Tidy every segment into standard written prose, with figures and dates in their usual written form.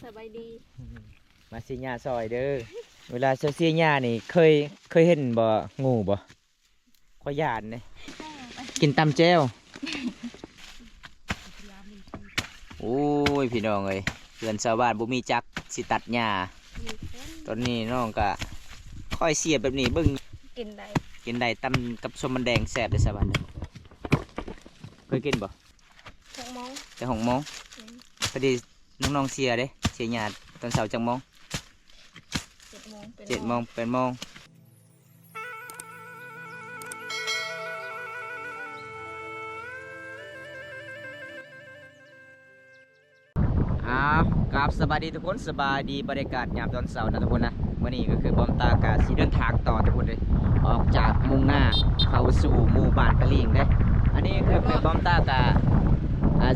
สบายดีมาซีญาซอยเด้อเวลาเซาซีญานี่เคยเห็นบ่งูบ่ขอยานเนี่ยกินตำแจ่วโอ้ยพี่น้องเอ้ยเพื่อนชาวบ้านบ่มีจักสิตัดหญ้าตอนนี้น้องก็ค่อยเสียบแบบนี้เบิ่งกินได้ตำกับส้มมันแดงแซ่บเด้อชาวบ้านเด้อเคยกินบ่6 โมงแต่6 โมงพอดีน้องๆเสียเด้เสียหญ้าตอนเช้าจังโมง7 โมง8 โมงครับสบายดีทุกคนสบายดีบรรยากาศยามตอนเสาร์นะทุกคนนะวันนี้ก็คือบอมตากาสีเดินทางต่อทุกคนเลยออกจากมุ่งหน้าเข้าสู่หมู่บ้านกะลิงได้อันนี้คือเป็นบอมตากา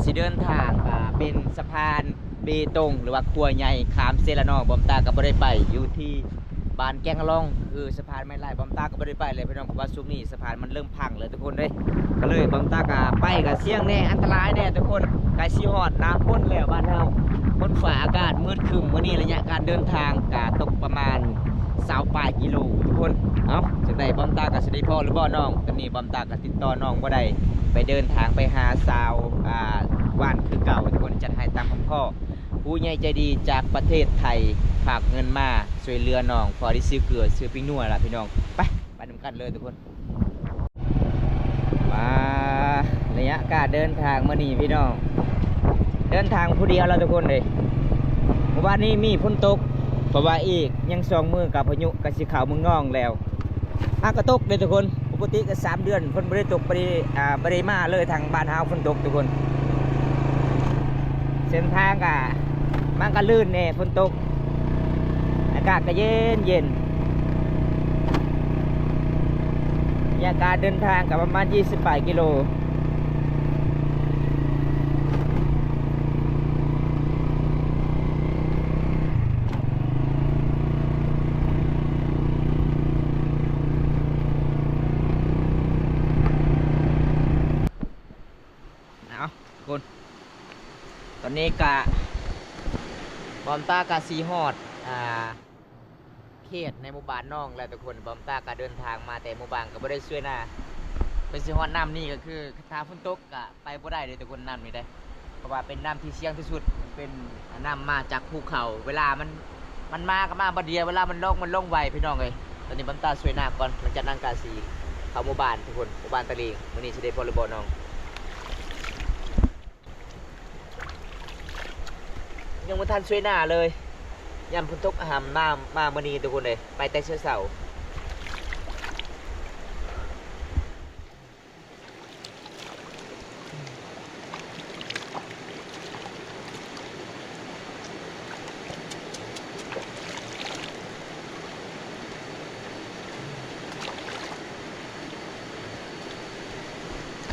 สีเดินทางเป็นสะพานเบตงหรือว่าครัวใหญ่ขามเซลานอบอมตาก็บ่ได้ไปอยู่ที่บ้านแกงล่องคือสะพานไม่ไล่บอมตาก็บ่ได้ไปเลยพี่น้องเพราะว่าช่วงนี้สะพานมันเริ่มพังเลยทุกคนเลยก็เลยบอมตากาไปกับเสี่ยงแน่อันตรายแน่ทุกคนไกลซีฮอดน้ำพ้นแล้วบ้านเฮาพ้นฝ่าอากาศมืดครึ้มวันนี้ระยะการเดินทางกาตกประมาณ20 ปลายกิโลทุกคนเอาจังไดบอมตากับสิได้พ่อหรือบ่น้องตอนนี้บอมตาก็ติดต่อน้องบ่ได้ไปเดินทางไปหาสาวว่านคือเก่าทุกคนจัดให้ตามคำข้อผู้ใหญ่ใจดีจากประเทศไทยฝากเงินมาช่วยเรือน้องพอได้ซื้อเกลือซื้อปิ้งนัวล่ะพี่น้องไปนำกันเลยทุกคนมาระยะการเดินทางมานี่พี่น้องเดินทางผู้เดียวเราทุกคนเลยเมื่อวานนี้มีฝนตกเพราะว่าอีกยัง2 มื้อกับพายุกับสีขาวมึงง่องแล้วก็ตกเลยทุกคนปกติก็3 เดือนฝนไม่ได้ตกไม่ได้มาเลยทางบ้านเฮาฝนตกทุกคนเส้นทางมันก็ลื่นแน่ฝนตกอากาศก็เย็นระยะการเดินทางกับประมาณ28 กิโลคุณตอนนี้บอมตากะซีฮอดเขตในหมู่บ้านน้องแล้วทุกคนบอมตากะเดินทางมาแต่หมู่บ้านก็บ่ได้ช่วยนะเป็นซีฮอดน้ำนี่ก็คือถ้าฝนตกก็ไปบ่ได้เลยทุกคนน้ำนี่ได้เพราะว่าเป็นน้ำที่เสี่ยงที่สุดเป็นน้ำมาจากภูเขาเวลามันมาก็มาบัดเดียวเวลามันลงไวพี่น้องเลยตอนนี้บอมตาช่วยน้ำก่อนหลังจากนั้นกะสีเข้าหมู่บ้านทุกคนหมู่บ้านตะลิงมื้อนี้สิได้พอหรือบ่น้องยังไม่ทันช่วยหน้าเลยยำพุนทุกอาหารมาเมื่อนี้ทุกคนเลยไปแต่เช้า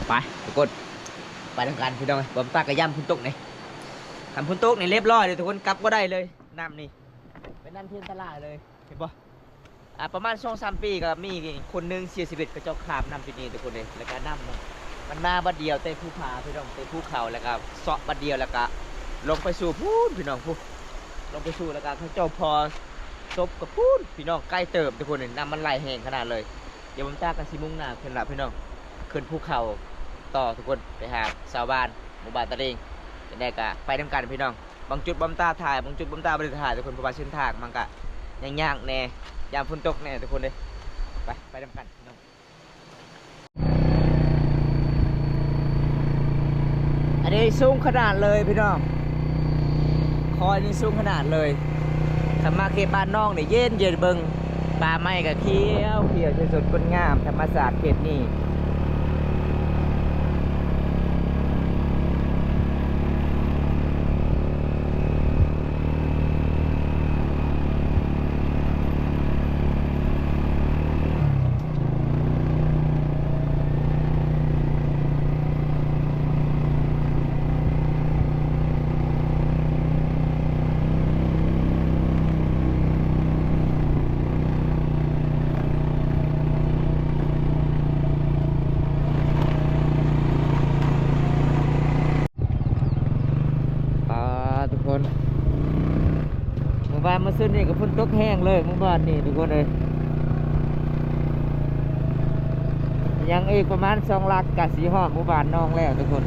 ไปทุกคนไปทำการพี่น้องบอมตากระยำพุนทุกเนี่ยทำพุนตุกนี่เรียบร้อยเลยทุกคนกลับก็ได้เลยน้ำนี่เป็นน้ำเทียนตลาดเลยเห็นปะประมาณ2-3 ปีก็มีคนนึงเสียชีวิตก็เจ้าขามน้ำที่นี่ทุกคนเลยแล้วก็น้ำมันมาบัดเดียวเตะภูผาพี่น้องเตะภูเขาแล้วก็เสาะบัดเดียวแล้วก็ลงไปสู่พูนพี่น้องพูนลงไปสู่แล้วก็เขาเจ้าพอซบกับพูนพี่น้องใกล้เติมทุกคนเลยน้ำมันไหลแห้งขนาดเลยเดี๋ยวผมจ้ากันซิมุ่งหน้าขึ้นละพี่น้องขึ้นภูเขาต่อทุกคนไปหาชาวบ้านหมู่บ้านตะลิงได้กะไปทำการพี่น้องบางจุดบอมตาถ่ายบางจุดบอมตาบริถ่ายทุกคนเพราะว่าเส้นทางมันกะยากแน่ยามฝนตกแน่ทุกคนเลยไปทำกันพี่น้องอันนี้สูงขนาดเลยพี่น้องคอยนี่สูงขนาดเลยธรรมะเขตบ้านน้องเนี่ยเย็นเบิ่งป่าไม้กับเขียวสดๆงามธรรมศาสตร์เขตนี้ อวานมาซื้อนี่ก็ฝนตกแห้งเลยเมื่อวานนี่ทุกคนเลยยังอีกประมาณ2 ลักกะสีหอดหมู่บ้านน้องแล้วทุกคน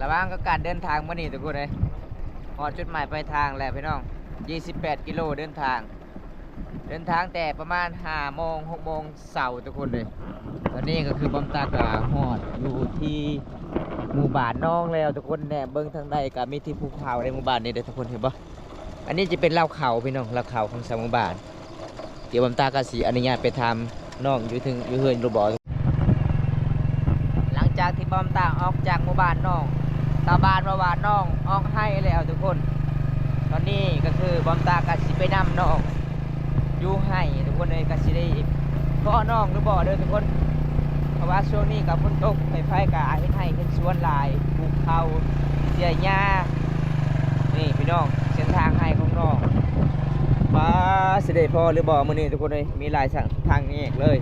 ระวังกับการเดินทางมานี่ทุกคนเลยหอดจุดหมายปลายทางแล้วพี่น้อง28 กิโลเดินทางแต่ประมาณ5 โมง 6 โมงเช้าทุกคนเลยตอนนี้ก็คือบอมตากะหอดอยู่ที่หมู่บ้านน้องแล้วทุกคนเนี่ยเบิ้งทางใดก็มีที่ภูเขาในหมู่บ้านนี้เด้อทุกคนเห็นปะอันนี้จะเป็นเล่าเขาพี่น้องเล่าเขาของชาวหมู่บ้านเดี๋ยวบอมตากะสีอนุญาตไปทำน้องอยู่เฮือนรูบอหลังจากที่บอมตาออกจากหมู่บ้านน้องชาวบ้านมาว่าน้องออกให้แล้วทุกคนตอนนี้ก็คือบอมตากะสีไปนำน้องอยู่ให้ทุกคนเลยกะสิได้พ่อน้องหรือบ่เด้อทุกคนเพราะว่าช่วงนี้กับฝนตกไฟกะเฮ็ดให้เฮ็ดสวนหลายปลูกข้าวเสียหญ้านี่พี่น้องเส้นทางให้ของน้องมาสิได้พ่อหรือบ่มื้อนี้ทุกคนเลยมีหลายทางแยกเลย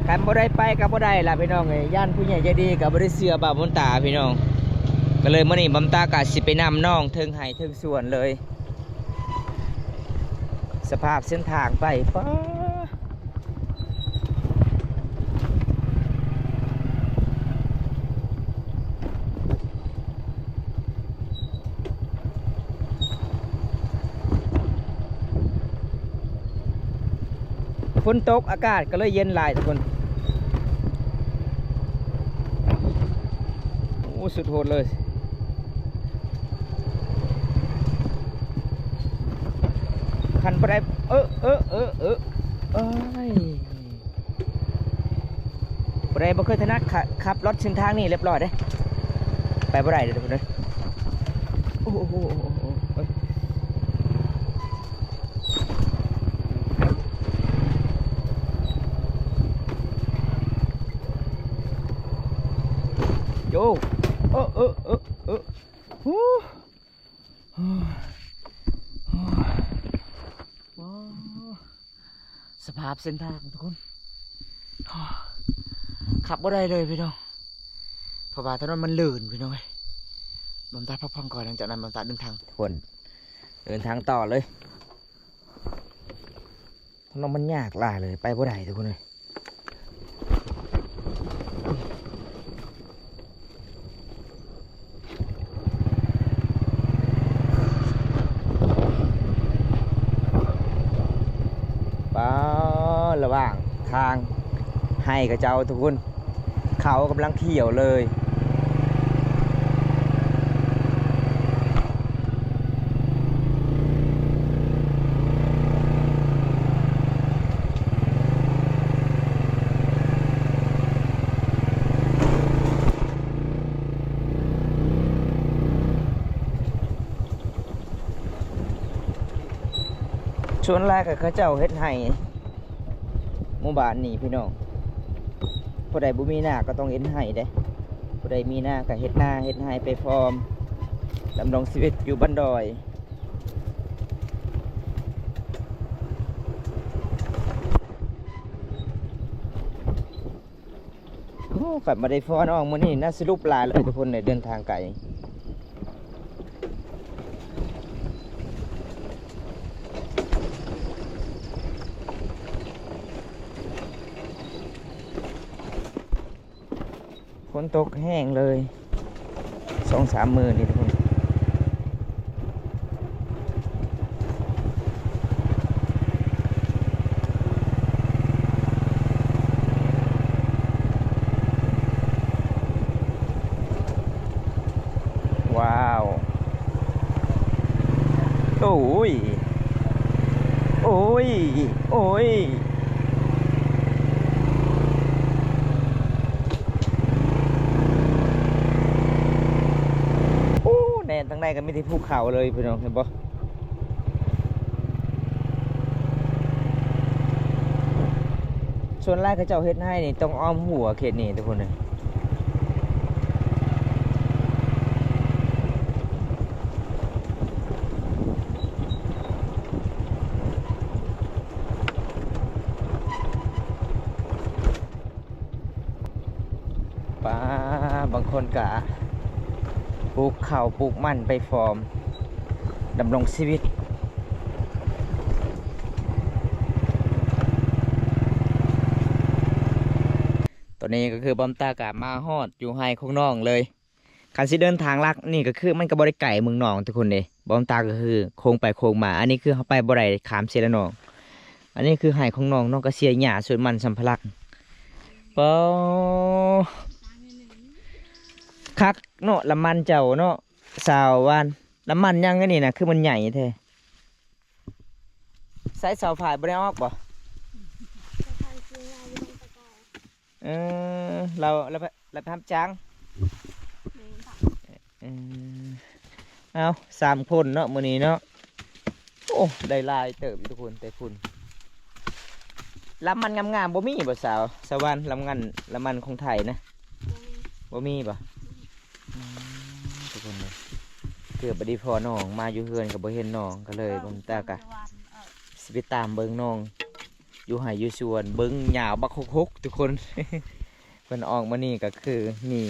คันบ่ได้ไปก็บ่ได้ล่ะพี่น้องเอ้ยย่านผู้ใหญ่ใจดีก็บ่ได้เชื่อบ่าวบนตาพี่น้องก็เลยมื่อนี้บอมตากะสิไปนำน้องเทิงไห้เทิงสวนเลยสภาพเส้นทางไปป้าฝนตกอากาศก็เลยเย็นหลายทุกคนโอ้สุดโหดเลยคันบ่ได้เอ้ยบ่ได้บ่เคยถนัดขับรถเส้นทางนี้เรียบร้อยเด้ไปบ่ได้เด้อทุกคนเด้อโอ้โหโยสภาพเส้นทางทุกคนขับบ่ได้เลยพี่น้องเพราะว่าถนนมันลื่นพี่น้องบอมตาพักผ่อนก่อนหลังจากนั้นบอมตาเดินทางทุกคนเดินทางต่อเลยถนนมันยากหลายเลยไปบ่ได้ทุกคนเลยระหว่างทางให้กับเจ้าทุกคนเขากำลังเขี่ยวเลยชวนแรกกับเขาเจ้าเฮ็ดให้หมู่บ้านนี่พี่น้องผู้ใดบ่มีหน้าก็ต้องเฮ็ดให้เด้ผู้ใดมีหน้าก็เฮ็ดหน้าเฮ็ดให้ไปพร้อมดำรงชีวิตอยู่บ้านดอยโอ้กลับมาได้ฟ้อนออกมื้อนี้น่าสรุปหลายเลยทุกคนในเดินทางไกลฝนตกแห้งเลย2-3 มื้อนี่ทุกคนว้าวโอ้ยโอ้ยโอ้ยแดนทั้งในก็ไม่ได้ภูเขาเลยพี่น้องเห็นปะส่วนแรกเขาเจ้าเฮ็ดให้นี่ต้องอ้อมหัวเขตนี่ทุกคนเลย คนกะปลูกข้าวปลูกมันไปฟอร์มดำรงชีวิตตัวนี้ก็คือบอมตากะมาฮอดอยู่ไฮของน้องเลยคันสิเดินทางลักนี่ก็คือมันก็บ่ได้ไก่เมืองนองทุกคนเลยบอมตาก็คือโค้งไปโค้งมาอันนี้คือเขาไปบ่ได้ขามเสียละน้องอันนี้คือไฮของน้องน้องก็เสียหญ้าส่วนมันสำพลักปอคักเนาะละมันเจ้าเนาะสาววันละมันยังไงนี่นะคือมันใหญ่แท้ใส่เสาผ่ายบ่ได้ออกบ่เออเราไปทำจังเอา3 คนเนาะมื้อนี้เนาะโอ้ได้ลายเติบทุกคนแต่คุณลำมันงามๆบ่มีบ่สาวสวรรค์ลำมันของไทยนะบ่มีบ่ทุกคนเลยเกือบบดีพอน้องมาอยู่เฮือนกับบ่เห็นน้องก็เลยผมตากะสิไปตามเบิ่งน้องอยู่ไห้อยู่สวนเบิ่งหญ้าบักฮกทุกคน เพิ่นออกมานี่ก็คือมี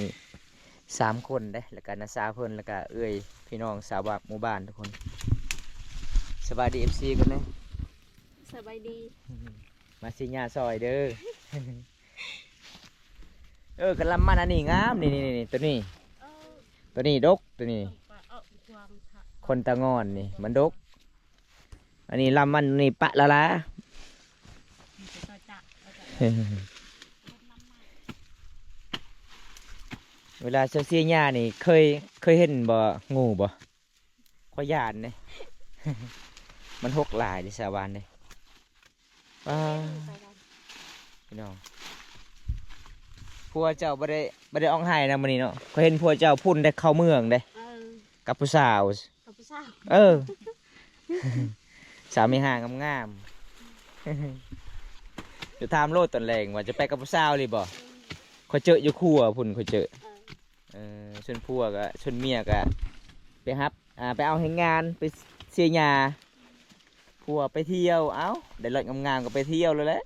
3 คนได้แล้วก็น้าสาวเพิ่นแล้วก็เอ้ยพี่น้องสาวบ้านหมู่บ้านทุกคนสวัสดี FC กันนะ สบายดี มาสิญาซอยเด้อกันลำมันอันนี้งามนี่ตัวนี้ดกตัวนี้คนตะงอนนี่มันดกอันนี้ลำมันนี่ปะละละเวลาเสียหญ้านี่เคยเห็นบ่งูบ่ข้อยานเนี่ย มันหกหลายดิสาวานเนี่ยพี่น้องพัวเจ้าบ่ได้อ่องไห้นะมื้อนี้เนาะเขาเห็นพัวเจ้าพุ่นได้เข้าเมืองเด้กับผู้สาวสาวมีห่างงามๆจะถามโลดตอนแรงว่าจะไปกับผู้สาวเลยบ่เขาเจออยู่ครัวพุ่นเขาเจอชวนพัวก็ชวนเมียก็ไปฮับไปเอาให้งานไปเสียหญ้าพัวไปเที่ยวเอ้าได้รถงามๆก็ไปเที่ยวเลยแหละ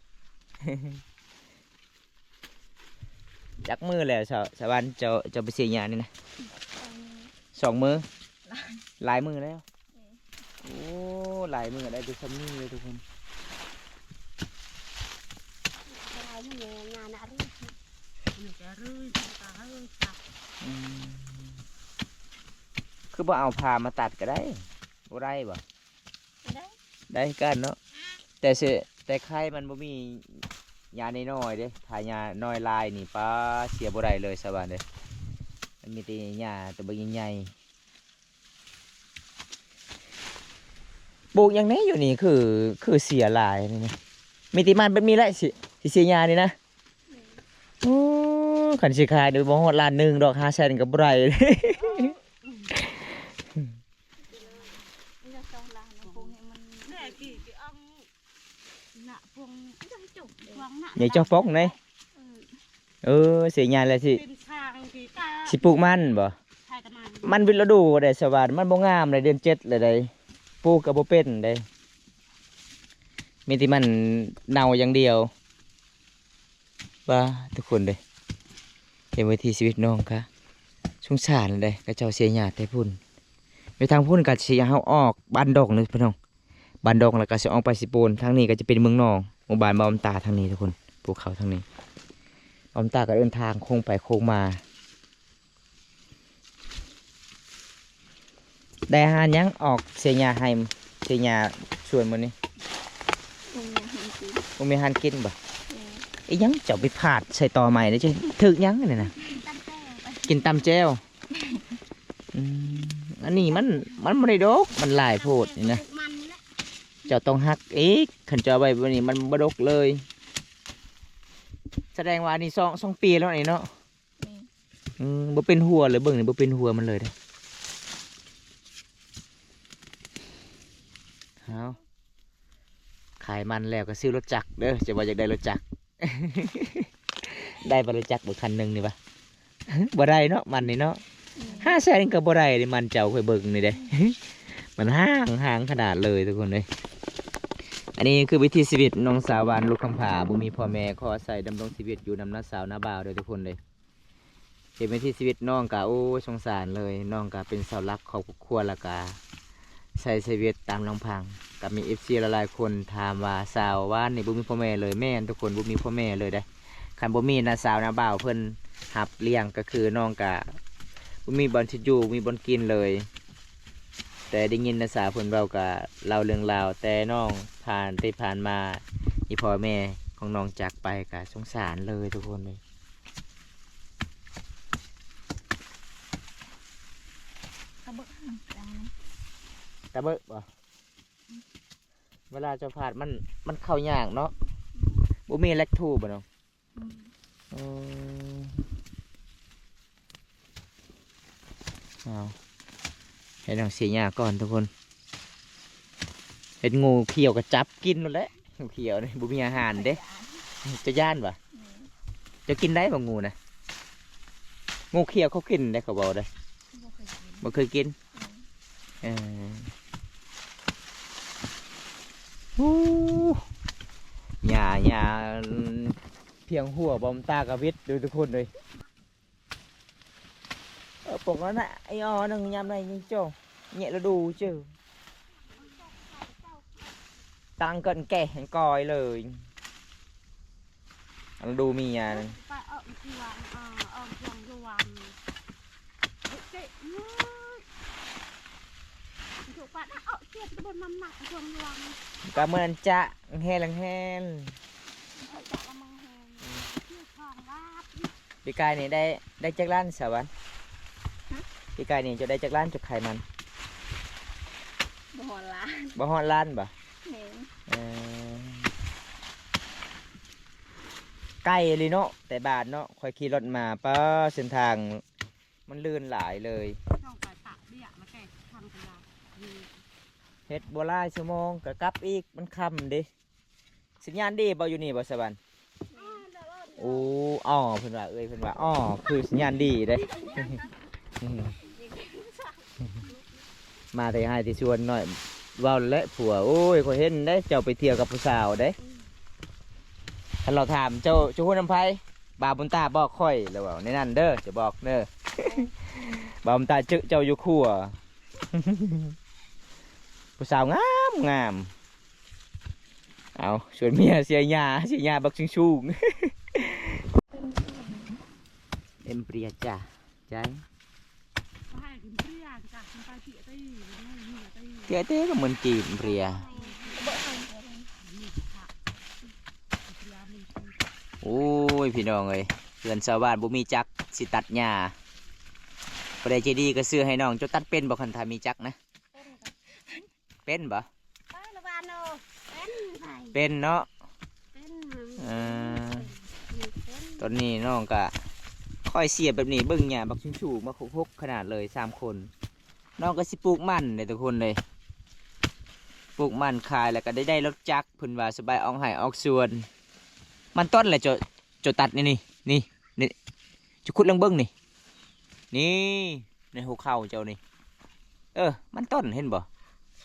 จักมือแล้วชาวบ้านจะไปเสียหญ้านี่นะ2 มือหลายมือแล้วโอ้หลายมือได้ไปซ้ำนี่เลยทุกคนคือบ่เอาผ่ามาตัดก็ได้บ่ได้บ่ได้กันเนาะแต่ไข่มันบ่มียาน้อยเด้ถ้ายาน้อยลายนี่ป้าเสียบ่ได้เลยสบายเลยมันมีแต่ยาตัวใบใหญ่ๆปลูกอย่างนี้อยู่นี่คือเสียลายนี่นะมีติมันเป็นมีไรสิเสียยานี่นะขันสิขายโดยบ่ฮอดล้านหนึ่งดอก500,000กับบ่ได้อย่าเจ้าฟอกไหนเสียงานอะไรสิปลูกมันบ่มันวิลดูได้สวัสดิ์มันบ่งามเลยเดือน7เลยได้ปลูกกับบ่เป็นได้มีที่มันเน่าอย่างเดียวว่าทุกคนเลยเห็นวิถีชีวิตน้องค่ะสงสารเลยก็เจ้าเสียหญ้าแต่พุ่นไปทางพุ่นก็สิเฮาออกบ้านดงเลยพี่น้องบ้านดงแล้วก็สิออกไปสิปูนทางนี้ก็จะเป็นเมืองนองหมู่บ้านบอมตาทางนี้ทุกคนภูเขาทางนี้บอมตาก็เดินทางโค้งไปโค้งมาได้หายังออกเสียหญ้าให้เสียหญ้าชวนมื้อนี้บ่มีหันกินบ่ไอ้ยังเจ้าไปผาดใส่ตอใหม่ได้จ้ะถึกยังนี่นะกินตำแจ่วอันนี้มันบ่ได้ดอกมันหลายโพดนี่นะเจ้าต้องหักอีกขันเจ้าใบวันนี้มันบดกเลยแสดงว่านี่2 ปีแล้วนี่เนาะบ่เป็นหัวเลยเบิ่งนี่บ่เป็นหัวมันเลยนะเอาขายมันแล้วก็ซื้อรถจักรเด้อจะว่าอยากได้รถจักร ได้รถจักรบ่คันหนึ่งนี่ปะ บ่ได้เนาะมันนี่เนาะ500,000ก็บ่ได้นี่มันเจ้าค่อยเบิ่งนี่เด้ มันห่างขนาดเลยทุกคนเลยอันนี้คือวิถีชีวิตน้องสาววานลูกคำผาบุมีพ่อแม่ขอใส่ดำรงชีวิตอยู่นำน้าสาวน้าบ่าวเลยทุกคนเลย เห็นวิถีชีวิตน้องกะโอ้สงสารเลยน้องกะเป็นเสาหลักของครอบครัวและกะใช้ชีวิตตามลำพังกับมีFCหลายๆคนถามว่าสาวว่านี่บ่มีพ่อแม่เลยแม่นทุกคนบ่มีพ่อแม่เลยได้คันบ่มีนะสาวนะบ่าวเพิ่นหับเลี้ยงก็คือน้องกะบ่มีบ่อนสิอยู่มีบ่อนกินเลย แต่ได้ยินนะสาวเพิ่นเว้ากะเล่าเรื่องราวแต่น้องผ่านมาอีพ่อแม่ของน้องจากไปกะสงสารเลยทุกคนเลย กระเบื้องจัง ตะเบิกบ่เวลาจะผ่านมันเข้ายากเนาะบ่มีแลคทูบ่เนาะอืมเอาให้น้องเสียยาก่อนทุกคนเห็นงูเขียวก็จับกินนั่นแหละงูเขียวนี่บ่มีอาหารเด้จะย่านบ่จะกินได้บ่งูนะงูเขียวเขากินได้เขาบอกได้บ่เคยกินเออฮู้หญ้าเพียงหัวบอมตากระวิดดูทุกคนเลยปกนั้นน่ะไอ้ออนึงยามไหนยังโจ้nhẹ là đủ chứ tăng cận kẻ hắn coi lời nó đủ mì nhà này cảm ơn anh cha hèn cái cài này đây chắc lan sao bạn cái cài này cho đây chắc lan cho khaiมัน บ่ฮอดล้านบ่ใกล้เลยเนาะแต่บาทเนาะค่อยขี่รถมาป้าเส้นทางมันลื่นหลายเลยเฮ็ดบ่หลายชั่วโมงก็กลับอีกมันค่ำดิสัญญาณดีบ่อยู่นี่บ่สะบันโอ้อ้อเพิ่นว่าเพิ่นว่าอ้อคือสัญญาณดีเด้ มาแต่ให้ที่ชวนหน่อยว่าวและผัวโอ้ยขอยเห็นได้เจ้าไปเที่ยวกับผู้สาวได้ถ้าเราถามเจ้าหัวน้ำไผ่บาบุญตาบอกค่อยแล้วว่าในนั้นเด้อจะบอกเด้อ บาบุญตาเจ้าอยู่ขั้ว ผู้สาวงามเอาชวนเมียเสียหญ้าบักชุ่งเอ็มเปรียจ้ะใจเจ๊ก็เหมือนจีนเปรียโอ้ยพี่น้องเอ้ยเพื่อนชาวบ้านบ่มีจักสิตัดหญ้าพอได้ใจดีก็ซื้อให้น้องเจ้าตัดเป็นบ่คันถ้ามีจักนะเป็นบ่เป็นเนาะตอนนี้น้องก็ค่อยเสียบแบบนี้เบิ่งหญ้าบักชุ่งๆมาคุกๆขนาดเลย3 คนน้องก็สิปลูกมันเลยทุกคนเลยปลูกมันขายแล้วก็ได้รถจักรเพิ่นว่าสบายออกให้ออกส่วนมันต้นแหละจะตัดนี่จะขุดลงเบิ้งนี่ในหัวเข่าเจ้านี่มันต้นเห็นบ่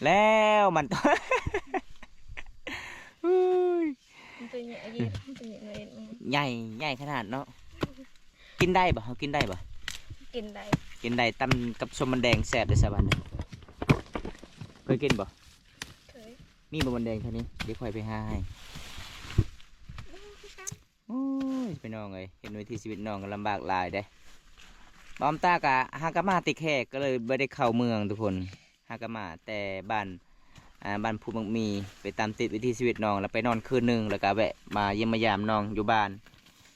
แล้วมันต้น ใหญ่ขนาดเนาะกินได้บ่เขากินได้บ่กินได้ตำกับส้มมันแดงแซ่บเลยสบายเลยเคยกินบ่เคยมีบ่มันแดงเท่านี้เดี๋ยวค่อยไปหาให้โอ้ยไปน้องเลยเห็นวิถีชีวิตน้องก็ลำบากหลายได้บอมตากะฮากามาติดแขกก็เลยไม่ได้เข้าเมืองทุกคนฮากามาแต่บ้านภูมิมีไปตามติดวิถีชีวิตน้องแล้วไปนอนคืนหนึ่งแล้วก็แวะมาเยี่ยมมายามน้องอยู่บ้าน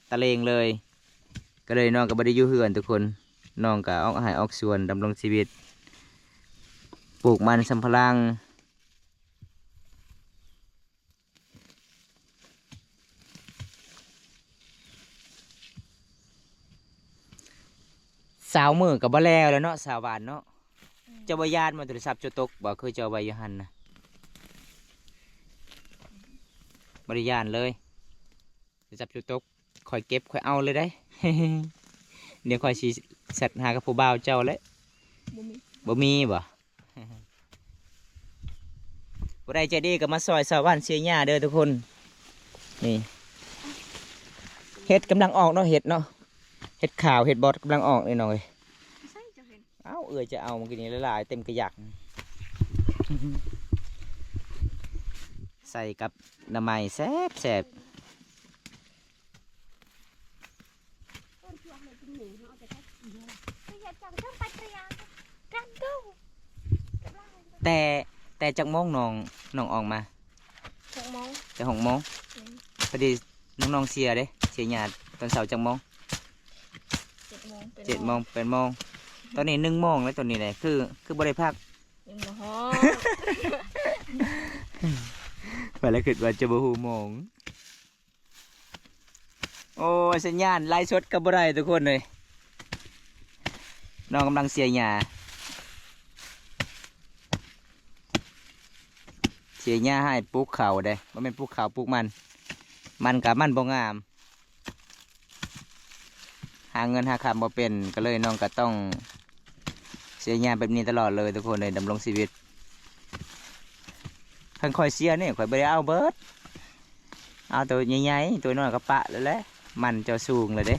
ตะเลงเลยก็เลยน้องก็ไม่ได้อยู่เฮือนทุกคนน้องก็ออกหายออกส่วนดำรงชีวิตปลูกมันสำปะหลังสาวมือกับบ่แล้วเนาะสาวบ้านเนาะเจ้าใบยานมาโทรศัพท์จะตกบ่เคยเจ้าใบยหันนะบริยานเลยโทรศัพท์จะตกคอยเก็บคอยเอาเลยได้ เดี๋ยวคอยชีสัตว์หากับผู้บ่าวเจ้าเลยบ่มีบ่ผู้ใดใจดีก็มาซอยสาวบ้านเสียหญ้าเด้อทุกคนนี่เห็ดกำลังออกเนาะเห็ดเนาะ เห็ดขาวเห็ดบอสกำลังออกเลยหน่อย ใช่จะเห็น เอ้าจะเอามากินนี้ละลายเต็มกระยัก ใส่กับน้ำไม้แซ่บแซ่บ ไม่อยากจังต้องไปเตรียมกันดู แต่จากโมงน้องออกมา 6 โมง แต่6 โมงพอดีน้องเสียเด้เสียหยาดตอนเสาร์จากโมง 7 โมง 7 โมง8 โมงตอนนี้1 โมงแล้วตอนนี้เลยคือบ่ได้พัก ยังบ่ฮอ ไปแล้วคิดว่าจะบ่ฮู้โมงโอ้ยสัญญาณไล่สดกับบ่ได้ทุกคนเลยน้องกำลังเสียหญ้าเสียหญ้าให้ปลูกข้าวเด้บ่แม่นปลูกข้าวปลูกมันกับมันบ่งามหาเงินหาคำบ่เป็นก็เลยน้องก็ต้องเสียหญ้าแบบนี้ตลอดเลยทุกคนเลยดำรงชีวิตคันคอยเสียเนี่ยคอยบ่ได้เอาเบิดเอาตัวใหญ่ๆตัวน้อยก็ปะแล้วแหละมันเจ้าสูงเลยเด้